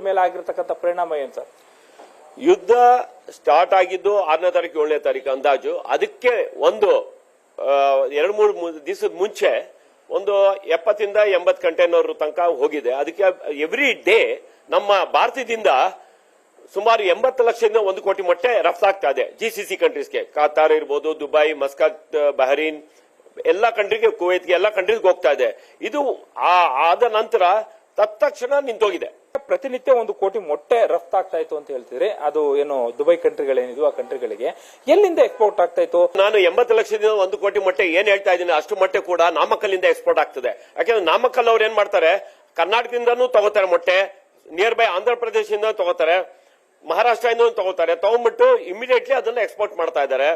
ಮೇಲೆ ಆಗಿರತಕ್ಕಂಥ ಪರಿಣಾಮ ಏನ್ ಸರ್? ಯುದ್ಧ ಸ್ಟಾರ್ಟ್ ಆಗಿದ್ದು 6ನೇ ತಾರೀಕು 7ನೇ ತಾರೀಕು ಅಂದಾಜು. ಅದಕ್ಕೆ ಒಂದು 2-3 ದಿವಸದ ಮುಂಚೆ ಒಂದು 70 ಇಂದ 80 ಕಂಟೈನರ್ ತನಕ ಹೋಗಿದೆ. ಅದಕ್ಕೆ ಎವ್ರಿ ಡೇ ನಮ್ಮ ಭಾರತದಿಂದ ಸುಮಾರು 80 ಲಕ್ಷದಿಂದ 1 ಕೋಟಿ ಮೊಟ್ಟೆ ರಫ್ತಾಗ್ತಾ ಇದೆ GCC ಕಂಟ್ರೀಸ್ಗೆ. ಕಾತಾರ್ ಇರ್ಬೋದು, ದುಬೈ, ಮಸ್ಕತ್, ಬಹರೀನ್, ಎಲ್ಲಾ ಕಂಟ್ರಿಗೆ, ಕುವೈತ್ಗೆ, ಎಲ್ಲಾ ಕಂಟ್ರೀಸ್ಗೆ ಹೋಗ್ತಾ ಇದೆ. ಇದು ಆದ ನಂತರ ತತ್ಕ್ಷಣ ನಿಂತೋಗಿದೆ. ಪ್ರತಿನಿತ್ಯ 1 ಕೋಟಿ ಮೊಟ್ಟೆ ರಫ್ತಾಗ್ತಾ ಇತ್ತು ಅಂತ ಹೇಳ್ತಿದ್ರೆ, ಅದು ಏನು ದುಬೈ ಕಂಟ್ರಿಗಳೇನಿದ್ವು ಆ ಕಂಟ್ರಿಗಳಿಗೆ ಎಲ್ಲಿಂದ ಎಕ್ಸ್ಪೋರ್ಟ್ ಆಗ್ತಾ ಇತ್ತು? ನಾನು 80 ಲಕ್ಷದಿಂದ 1 ಕೋಟಿ ಮೊಟ್ಟೆ ಏನ್ ಹೇಳ್ತಾ ಇದ್ದೀನಿ, ಅಷ್ಟು ಮೊಟ್ಟೆ ಕೂಡ ನಾಮಕ್ಕಲ್ಲಿಂದ ಎಕ್ಸ್ಪೋರ್ಟ್ ಆಗ್ತದೆ. ಯಾಕಂದ್ರೆ ನಾಮಕ್ಕಲ್ ಅವ್ರು ಏನ್ ಮಾಡ್ತಾರೆ, ಕರ್ನಾಟಕದಿಂದನೂ ತಗೋತಾರೆ ಮೊಟ್ಟೆ, ನಿಯರ್ ಬೈ ಆಂಧ್ರ ಪ್ರದೇಶದಿಂದ ತಗೋತಾರೆ, ಮಹಾರಾಷ್ಟ್ರದಿಂದ ತಗೋತಾರೆ, ತಗೊಂಡ್ಬಿಟ್ಟು ಇಮಿಡಿಯೇಟ್ಲಿ ಅದನ್ನ ಎಕ್ಸ್ಪೋರ್ಟ್ ಮಾಡ್ತಾ ಇದ್ದಾರೆ.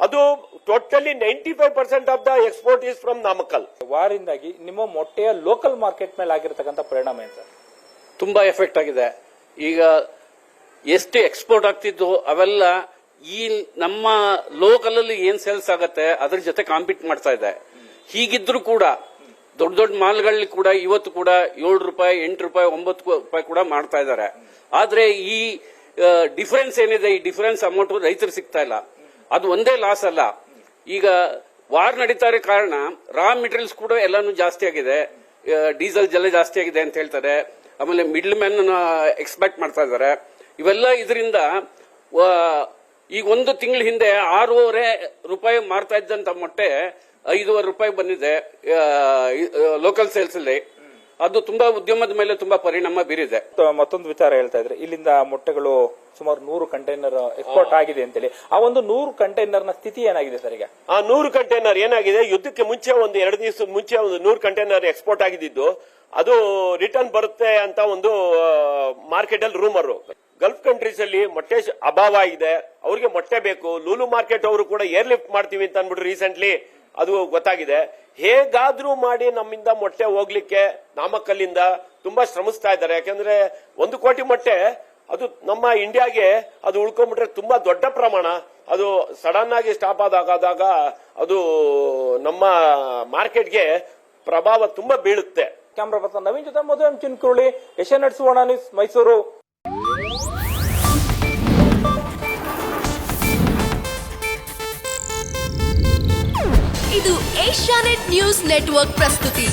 ಅದು totally 95% of the export is from Namakkal. ವಾರಿಂದಾಗಿ ನಿಮ್ಮ ಮೊಟ್ಟೆಯ ಲೋಕಲ್ ಮಾರ್ಕೆಟ್ ಮೇಲೆ ಆಗಿರತಕ್ಕಂಥ ಪರಿಣಾಮ ಏನು ಸರ್? ತುಂಬಾ ಎಫೆಕ್ಟ್ ಆಗಿದೆ. ಈಗ ಎಷ್ಟು ಎಕ್ಸ್ಪೋರ್ಟ್ ಆಗ್ತಿದ್ದು ಅವೆಲ್ಲ ಈ ನಮ್ಮ ಲೋಕಲ್ ಅಲ್ಲಿ ಏನ್ ಸೇಲ್ಸ್ ಆಗತ್ತೆ ಅದ್ರ ಜೊತೆ ಕಾಂಪೀಟ್ ಮಾಡ್ತಾ ಇದೆ. ಹೀಗಿದ್ರು ಕೂಡ ದೊಡ್ಡ ದೊಡ್ಡ ಮಾಲ್ಗಳಲ್ಲಿ ಕೂಡ ಇವತ್ತು ಕೂಡ 7 ರೂಪಾಯಿ, 8 ರೂಪಾಯಿ, 9 ರೂಪಾಯಿ ಕೂಡ ಮಾಡ್ತಾ ಇದ್ದಾರೆ. ಆದ್ರೆ ಈ ಡಿಫರೆನ್ಸ್ ಏನಿದೆ, ಈ ಡಿಫರೆನ್ಸ್ ಅಮೌಂಟ್ ರೈತರು ಸಿಗ್ತಾ ಇಲ್ಲ. ಅದು ಒಂದೇ ಲಾಸ್ ಅಲ್ಲ, ಈಗ ವಾರ್ ನಡೀತಾ ಇರೋ ಕಾರಣ ರಾ ಮೆಟೀರಿಯಲ್ಸ್ ಕೂಡ ಎಲ್ಲಾನು ಜಾಸ್ತಿ ಆಗಿದೆ, ಡೀಸೆಲ್ ಜಲ ಜಾಸ್ತಿ ಆಗಿದೆ ಅಂತ ಹೇಳ್ತಾರೆ. ಆಮೇಲೆ ಮಿಡ್ಲ್ ಮ್ಯಾನ್ ಎಕ್ಸ್ಪೆಕ್ಟ್ ಮಾಡ್ತಾ ಇದ್ದಾರೆ. ಇವೆಲ್ಲ ಇದರಿಂದ ಈಗ 1 ತಿಂಗಳ ಹಿಂದೆ 6.5 ರೂಪಾಯಿ ಮಾರ್ತಾ ಇದ್ದಂತ ಮೊಟ್ಟೆ 5.5 ರೂಪಾಯಿ ಬಂದಿದೆ ಲೋಕಲ್ ಸೇಲ್ಸ್ ಅಲ್ಲಿ. ಅದು ತುಂಬಾ ಉದ್ಯಮದ ಮೇಲೆ ತುಂಬಾ ಪರಿಣಾಮ ಬೀರಿದೆ. ಮತ್ತೊಂದು ವಿಚಾರ ಹೇಳ್ತಾ ಇದ್ರೆ, ಇಲ್ಲಿಂದ ಮೊಟ್ಟೆಗಳು ಸುಮಾರು 100 ಕಂಟೈನರ್ ಎಕ್ಸ್ಪೋರ್ಟ್ ಆಗಿದೆ ಅಂತೇಳಿ. ಆ ಒಂದು 100 ಕಂಟೈನರ್ ನ ಸ್ಥಿತಿ ಏನಾಗಿದೆ ಸರ್? ಈಗ ಆ 100 ಕಂಟೈನರ್ ಏನಾಗಿದೆ, ಯುದ್ಧಕ್ಕೆ ಮುಂಚೆ ಒಂದು 2 ದಿವಸದ ಮುಂಚೆ ಒಂದು 100 ಕಂಟೈನರ್ ಎಕ್ಸ್ಪೋರ್ಟ್ ಆಗಿದ್ದು ಅದು ರಿಟರ್ನ್ ಬರುತ್ತೆ ಅಂತ ಒಂದು ಮಾರ್ಕೆಟ್ ಅಲ್ಲಿ ರೂಮರ್. ಗಲ್ಫ್ ಕಂಟ್ರೀಸ್ ಅಲ್ಲಿ ಮೊಟ್ಟೆ ಅಭಾವ ಇದೆ, ಅವ್ರಿಗೆ ಮೊಟ್ಟೆ ಬೇಕು. ಲೂಲು ಮಾರ್ಕೆಟ್ ಅವರು ಕೂಡ ಏರ್ ಲಿಫ್ಟ್ ಮಾಡ್ತೀವಿ ಅಂತ ಅಂದ್ಬಿಟ್ಟು ರೀಸೆಂಟ್ಲಿ ಅದು ಗೊತ್ತಾಗಿದೆ. ಹೇಗಾದ್ರೂ ಮಾಡಿ ನಮ್ಮಿಂದ ಮೊಟ್ಟೆ ಹೋಗ್ಲಿಕ್ಕೆ ನಾಮಕ್ಕಲ್ಲಿಂದ ತುಂಬಾ ಶ್ರಮಿಸ್ತಾ ಇದ್ದಾರೆ. ಯಾಕಂದ್ರೆ 1 ಕೋಟಿ ಮೊಟ್ಟೆ ಅದು ನಮ್ಮ ಇಂಡಿಯಾಗೆ ಅದು ಉಳ್ಕೊಂಡ್ಬಿಟ್ರೆ ತುಂಬಾ ದೊಡ್ಡ ಪ್ರಮಾಣ. ಅದು ಸಡನ್ ಆಗಿ ಸ್ಟಾಪ್ ಆದಾಗ ಅದು ನಮ್ಮ ಮಾರ್ಕೆಟ್ಗೆ ಪ್ರಭಾವ ತುಂಬಾ ಬೀಳುತ್ತೆ. ಕ್ಯಾಮ್ರಾ ಪರ್ಸನ್ ನವೀನ್ ಜೊತೆ ಮಧು ಚಿನ್ಕುರುಳಿ, ಏಷ್ಯಾನೆಟ್ ಸುವರ್ಣ ನ್ಯೂಸ್, ಮೈಸೂರು. ಇದು ಏಷ್ಯಾನೆಟ್ ನ್ಯೂಸ್ ನೆಟ್ವರ್ಕ್ ಪ್ರಸ್ತುತಿ.